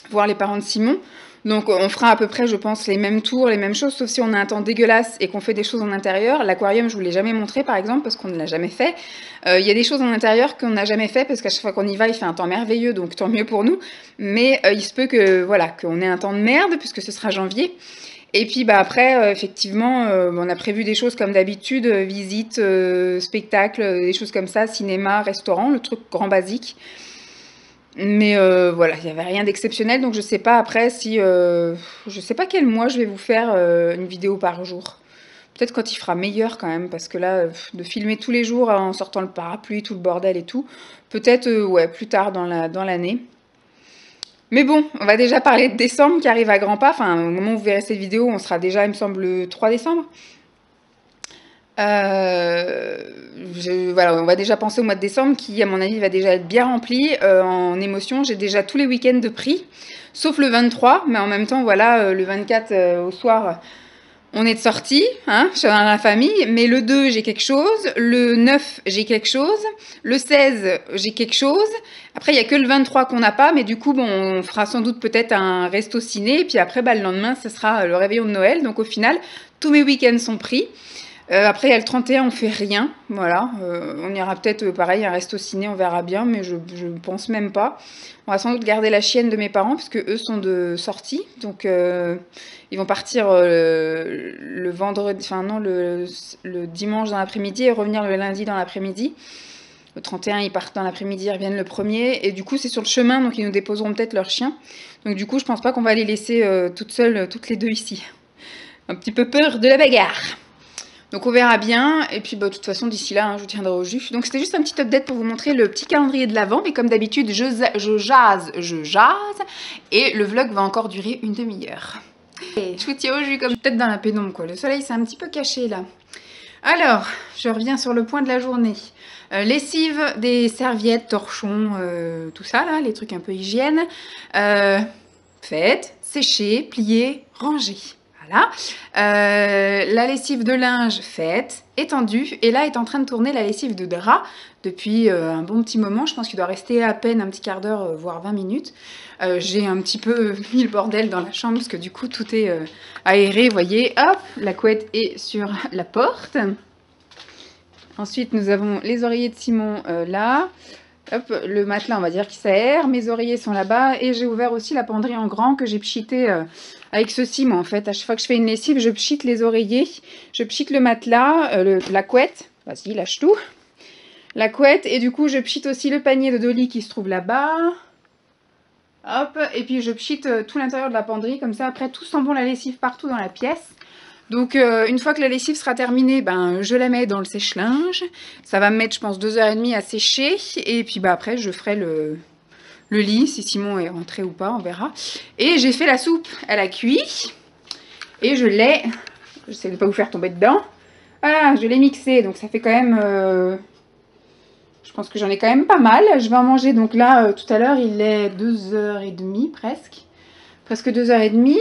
voir les parents de Simon. Donc on fera à peu près, je pense, les mêmes tours, les mêmes choses, sauf si on a un temps dégueulasse et qu'on fait des choses en intérieur. L'aquarium, je vous l'ai jamais montré, par exemple, parce qu'on ne l'a jamais fait. Il y a des choses en intérieur qu'on n'a jamais fait, parce qu'à chaque fois qu'on y va, il fait un temps merveilleux, donc tant mieux pour nous. Mais il se peut que, voilà, qu'on ait un temps de merde, puisque ce sera janvier. Et puis après, effectivement, on a prévu des choses comme d'habitude, visites, spectacles, des choses comme ça, cinéma, restaurant, le truc grand basique. Mais voilà, il n'y avait rien d'exceptionnel, donc je sais pas après si... je sais pas quel mois je vais vous faire une vidéo par jour. Peut-être quand il fera meilleur quand même, parce que là, de filmer tous les jours en sortant le parapluie, tout le bordel et tout, peut-être, ouais, plus tard dans l'année. Mais bon, on va déjà parler de décembre qui arrive à grands pas. Enfin, au moment où vous verrez cette vidéo, on sera déjà, il me semble, le 3 décembre. Voilà, on va déjà penser au mois de décembre qui, à mon avis, va déjà être bien rempli en émotion. J'ai déjà tous les week-ends de prix, sauf le 23, mais en même temps, voilà, le 24 au soir, on est de sortie, hein, je suis dans la famille, mais le 2, j'ai quelque chose, le 9, j'ai quelque chose, le 16, j'ai quelque chose. Après, il n'y a que le 23 qu'on n'a pas, mais du coup, bon, on fera sans doute peut-être un resto ciné, et puis après, le lendemain, ce sera le réveillon de Noël. Donc au final, tous mes week-ends sont pris. Après, il y a le 31, on fait rien, voilà. On ira peut-être, pareil, un resto ciné, on verra bien, mais je ne pense même pas. On va sans doute garder la chienne de mes parents, parce qu'eux sont de sortie, donc ils vont partir le vendredi, enfin non, le dimanche dans l'après-midi et revenir le lundi dans l'après-midi. Le 31, ils partent dans l'après-midi, ils reviennent le 1er, et du coup, c'est sur le chemin, donc ils nous déposeront peut-être leur chien. Donc du coup, je pense pas qu'on va les laisser toutes seules, toutes les deux ici. Un petit peu peur de la bagarre. Donc on verra bien, et puis de toute façon d'ici là, hein, je vous tiendrai au jus. Donc c'était juste un petit update pour vous montrer le petit calendrier de l'Avent, mais comme d'habitude, je jase, et le vlog va encore durer une demi-heure. Je vous tiens au jus comme peut-être dans la pénombre, quoi. Le soleil s'est un petit peu caché là. Alors, je reviens sur le point de la journée. Lessive des serviettes, torchons, tout ça là, les trucs un peu hygiène. Faites, sécher, plier, ranger. Voilà. La lessive de linge faite, étendue, et là est en train de tourner la lessive de drap depuis un bon petit moment. Je pense qu'il doit rester à peine un petit quart d'heure, voire 20 minutes. J'ai un petit peu mis le bordel dans la chambre parce que du coup tout est aéré, vous voyez. Hop, la couette est sur la porte. Ensuite nous avons les oreillers de Simon là. Hop, le matelas, on va dire qu'il s'aère. Mes oreillers sont là-bas. Et j'ai ouvert aussi la penderie en grand que j'ai pchité avec ceci. Moi, en fait, à chaque fois que je fais une lessive, je pchite les oreillers. Je pchite le matelas, la couette. Vas-y, lâche tout. La couette. Et du coup, je pchite aussi le panier de Dolly qui se trouve là-bas. Hop. Et puis, je pchite tout l'intérieur de la penderie. Comme ça, après, tout sent bon la lessive partout dans la pièce. Donc une fois que la lessive sera terminée, ben, je la mets dans le sèche-linge. Ça va me mettre, je pense, 2h30 à sécher. Et puis après, je ferai le le lit, si Simon est rentré ou pas, on verra. Et j'ai fait la soupe, elle a cuit. Et je l'ai, j'essaie de ne pas vous faire tomber dedans. Voilà, je l'ai mixé, donc ça fait quand même... je pense que j'en ai quand même pas mal. Je vais en manger, donc là, tout à l'heure, il est 2h30 presque. Presque 2h30.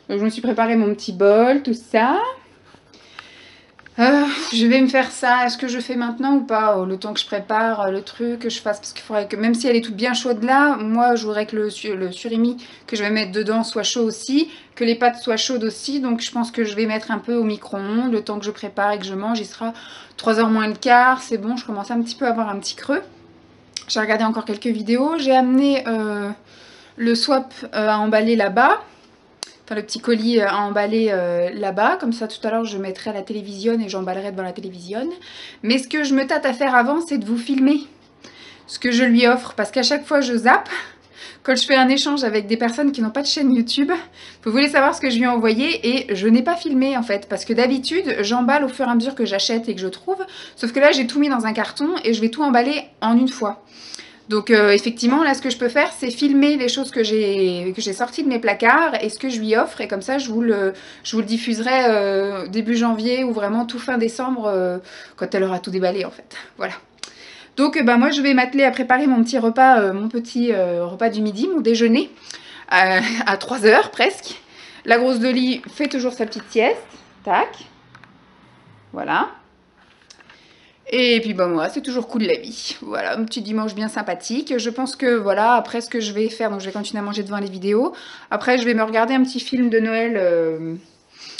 Donc je me suis préparé mon petit bol, tout ça. Je vais me faire ça. Est-ce que je fais maintenant ou pas? Le temps que je prépare le truc, que je fasse. Parce qu'il faudrait que, même si elle est toute bien chaude là, moi je voudrais que le surimi que je vais mettre dedans soit chaud aussi. Que les pâtes soient chaudes aussi. Donc je pense que je vais mettre un peu au micro-ondes. Le temps que je prépare et que je mange, il sera 3h moins le quart. C'est bon, je commence un petit peu à avoir un petit creux. J'ai regardé encore quelques vidéos. J'ai amené le swap à emballer là-bas. Enfin, le petit colis à emballer là-bas. Comme ça, tout à l'heure, je mettrai à la télévision et j'emballerai devant la télévision. Mais ce que je me tâte à faire avant, c'est de vous filmer ce que je lui offre. Parce qu'à chaque fois, je zappe. Quand je fais un échange avec des personnes qui n'ont pas de chaîne YouTube, vous voulez savoir ce que je lui ai envoyé et je n'ai pas filmé en fait. Parce que d'habitude, j'emballe au fur et à mesure que j'achète et que je trouve. Sauf que là, j'ai tout mis dans un carton et je vais tout emballer en une fois. Donc effectivement, là, ce que je peux faire, c'est filmer les choses que j'ai sorties de mes placards et ce que je lui offre. Et comme ça, je vous le diffuserai début janvier ou vraiment tout fin décembre quand elle aura tout déballé, en fait. Voilà. Donc moi, je vais m'atteler à préparer mon petit repas, repas du midi, mon déjeuner, à 3h presque. La grosse de lit fait toujours sa petite sieste. Tac. Voilà. Et puis moi, c'est toujours cool la vie. Voilà, un petit dimanche bien sympathique. Je pense que voilà, après ce que je vais faire, donc je vais continuer à manger devant les vidéos. Après, je vais me regarder un petit film de Noël,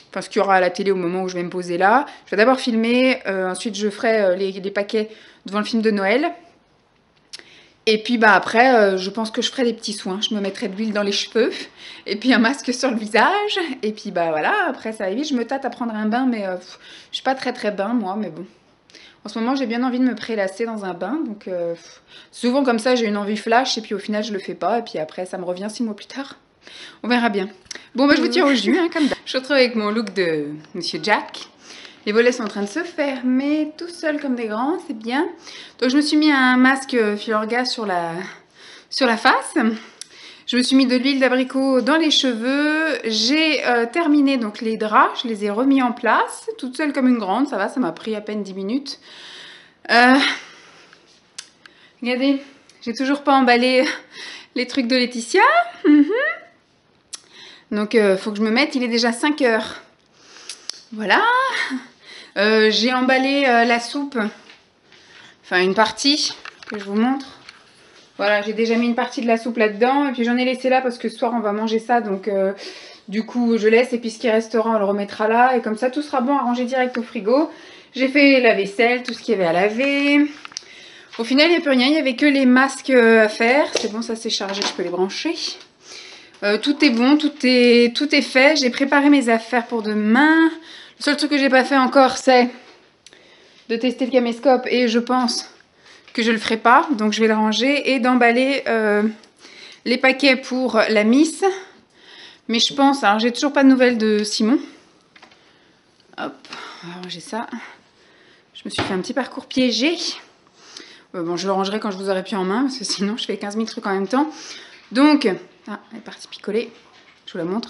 enfin ce qu'il y aura à la télé au moment où je vais me poser là. Je vais d'abord filmer, ensuite je ferai les paquets devant le film de Noël. Et puis après, je pense que je ferai des petits soins. Je me mettrai de l'huile dans les cheveux et puis un masque sur le visage. Et puis voilà, après ça va vite. Je me tâte à prendre un bain, mais je suis pas très bain moi, mais bon. En ce moment, j'ai bien envie de me prélasser dans un bain. Donc, souvent comme ça, j'ai une envie flash. Et puis au final, je le fais pas. Et puis après, ça me revient 6 mois plus tard. On verra bien. Bon, je vous tiens au jus, hein, comme d'hab. Je retrouve avec mon look de Monsieur Jack. Les volets sont en train de se fermer tout seuls comme des grands. C'est bien. Donc, je me suis mis un masque Filorga sur la face. Je me suis mis de l'huile d'abricot dans les cheveux. J'ai terminé donc les draps. Je les ai remis en place. Toute seule comme une grande. Ça va, ça m'a pris à peine 10 minutes. Regardez, j'ai toujours pas emballé les trucs de Laetitia. Donc, faut que je me mette. Il est déjà 5 heures. Voilà. J'ai emballé la soupe. Enfin, une partie que je vous montre. Voilà, j'ai déjà mis une partie de la soupe là-dedans. Et puis j'en ai laissé là parce que ce soir, on va manger ça. Donc, du coup, je laisse. Et puis ce qui restera, on le remettra là. Et comme ça, tout sera bon à ranger direct au frigo. J'ai fait la vaisselle, tout ce qu'il y avait à laver. Au final, il n'y a plus rien. Il n'y avait que les masques à faire. C'est bon, ça c'est chargé. Je peux les brancher. Tout est bon, tout est fait. J'ai préparé mes affaires pour demain. Le seul truc que j'ai pas fait encore, c'est de tester le caméscope. Et je pense que je le ferai pas, donc je vais le ranger et d'emballer les paquets pour la Miss. Mais je pense, alors j'ai toujours pas de nouvelles de Simon. Hop, on va ranger ça. Je me suis fait un petit parcours piégé. Bon, je le rangerai quand je vous aurai plus en main, parce que sinon je fais 15 000 trucs en même temps. Donc, ah, elle est partie picoler. Je vous la montre.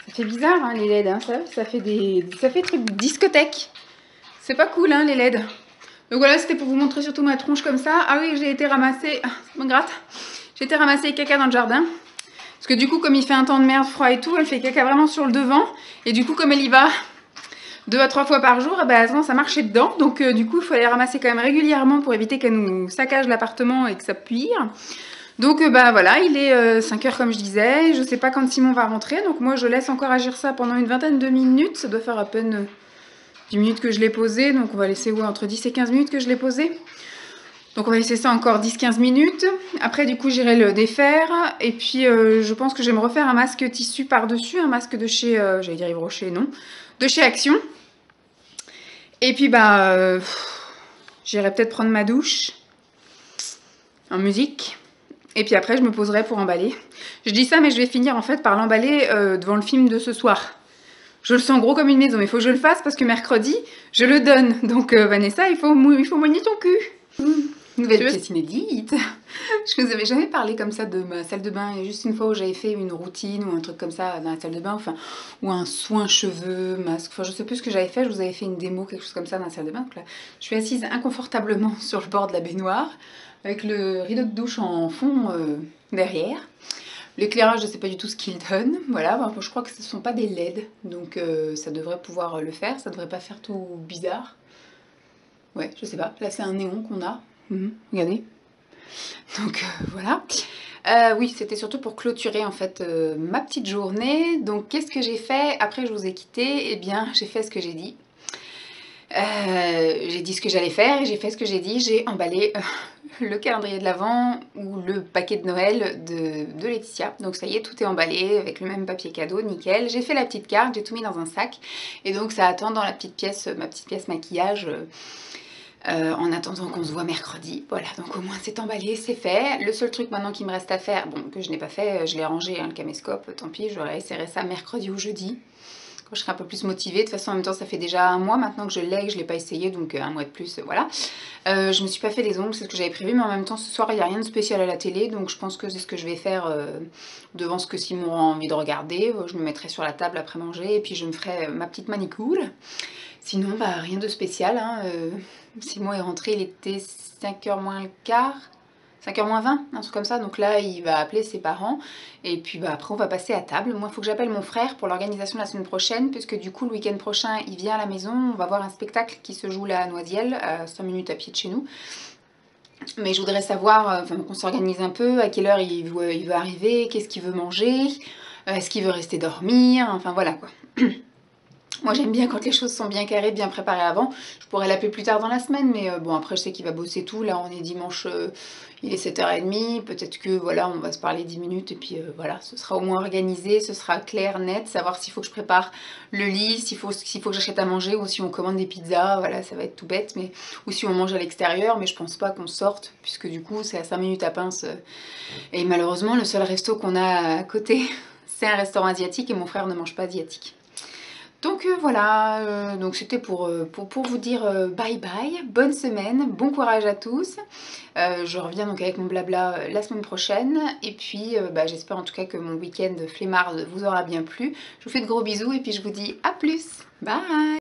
Ça fait bizarre, hein, les LED, hein, ça fait truc discothèque. C'est pas cool, hein, les LED. Donc voilà, c'était pour vous montrer surtout ma tronche comme ça. Ah oui, j'ai été ramasser, ça me gratte. J'ai été ramasser caca dans le jardin. Parce que du coup, comme il fait un temps de merde, froid et tout, elle fait caca vraiment sur le devant. Et du coup, comme elle y va 2 à 3 fois par jour, avant ça marchait dedans. Donc du coup, il faut aller ramasser quand même régulièrement pour éviter qu'elle nous saccage l'appartement et que ça puire. Donc voilà, il est 5 heures comme je disais, je sais pas quand Simon va rentrer, donc moi je laisse encore agir ça pendant une vingtaine de minutes, ça doit faire à peine 10 minutes que je l'ai posé, donc on va laisser entre 10 et 15 minutes que je l'ai posé. Donc on va laisser ça encore 10-15 minutes, après du coup j'irai le défaire, et puis je pense que je vais me refaire un masque tissu par-dessus, un masque de chez, j'allais dire Yves Rocher, non, de chez Action. Et puis j'irai peut-être prendre ma douche en musique. Et puis après, je me poserai pour emballer. Je dis ça, mais je vais finir en fait par l'emballer devant le film de ce soir. Je le sens gros comme une maison, mais il faut que je le fasse parce que mercredi, je le donne. Donc Vanessa, il faut moigner ton cul. Nouvelle pièce inédite. Je vous avais jamais parlé comme ça de ma salle de bain. Il y a juste une fois où j'avais fait une routine ou un truc comme ça dans la salle de bain, enfin, ou un soin cheveux, masque, enfin je sais plus ce que j'avais fait. Je vous avais fait une démo, quelque chose comme ça dans la salle de bain. Donc là, je suis assise inconfortablement sur le bord de la baignoire avec le rideau de douche en fond derrière. L'éclairage, je ne sais pas du tout ce qu'il donne. Voilà, bon, je crois que ce ne sont pas des LED, donc ça devrait pouvoir le faire. Ça devrait pas faire tout bizarre. Ouais, je sais pas. Là, c'est un néon qu'on a. Regardez. Donc voilà. Oui, c'était surtout pour clôturer en fait ma petite journée. Donc qu'est-ce que j'ai fait après je vous ai quitté? Eh bien, j'ai fait ce que j'ai dit. J'ai dit ce que j'allais faire et j'ai fait ce que j'ai dit. J'ai emballé le calendrier de l'Avent ou le paquet de Noël de Laetitia. Donc ça y est, tout est emballé avec le même papier cadeau, nickel. J'ai fait la petite carte, j'ai tout mis dans un sac. Et donc ça attend dans la petite pièce, ma petite pièce maquillage. En attendant qu'on se voit mercredi. Voilà, donc au moins c'est emballé, c'est fait. Le seul truc maintenant qui me reste à faire, bon, que je n'ai pas fait, je l'ai rangé, hein, le caméscope, tant pis, je réessayerai ça mercredi ou jeudi, quand je serai un peu plus motivée. De toute façon, en même temps, ça fait déjà un mois maintenant que je l'ai, que je ne l'ai pas essayé, donc un mois de plus, voilà. Je me suis pas fait les ongles, c'est ce que j'avais prévu, mais en même temps, ce soir, il n'y a rien de spécial à la télé, donc je pense que c'est ce que je vais faire devant ce que Simon a envie de regarder. Je me mettrai sur la table après manger, et puis je me ferai ma petite manicure. Sinon, bah, rien de spécial, hein. Simon est rentré, il était 5h moins le quart, 5h moins 20, un truc comme ça. Donc là, il va appeler ses parents. Et puis bah, après, on va passer à table. Moi, il faut que j'appelle mon frère pour l'organisation de la semaine prochaine, puisque du coup, le week-end prochain, il vient à la maison. On va voir un spectacle qui se joue là à Noisiel, à 5 minutes à pied de chez nous. Mais je voudrais savoir, qu'on s'organise un peu, à quelle heure il veut arriver, qu'est-ce qu'il veut manger, est-ce qu'il veut rester dormir, enfin voilà quoi. Moi j'aime bien quand les choses sont bien carrées, bien préparées avant. Je pourrais l'appeler plus tard dans la semaine, mais bon après je sais qu'il va bosser tout. Là on est dimanche, il est 7h30, peut-être que voilà on va se parler 10 minutes et puis voilà, ce sera au moins organisé, ce sera clair, net, savoir s'il faut que je prépare le lit, s'il faut que j'achète à manger ou si on commande des pizzas, voilà ça va être tout bête, mais ou si on mange à l'extérieur, mais je pense pas qu'on sorte, puisque du coup c'est à 5 minutes à pince. Et malheureusement le seul resto qu'on a à côté, c'est un restaurant asiatique et mon frère ne mange pas asiatique. Donc voilà, donc c'était pour vous dire bye bye, bonne semaine, bon courage à tous. Je reviens donc avec mon blabla la semaine prochaine. Et puis bah, j'espère en tout cas que mon week-end flemmard vous aura bien plu. Je vous fais de gros bisous et puis je vous dis à plus. Bye!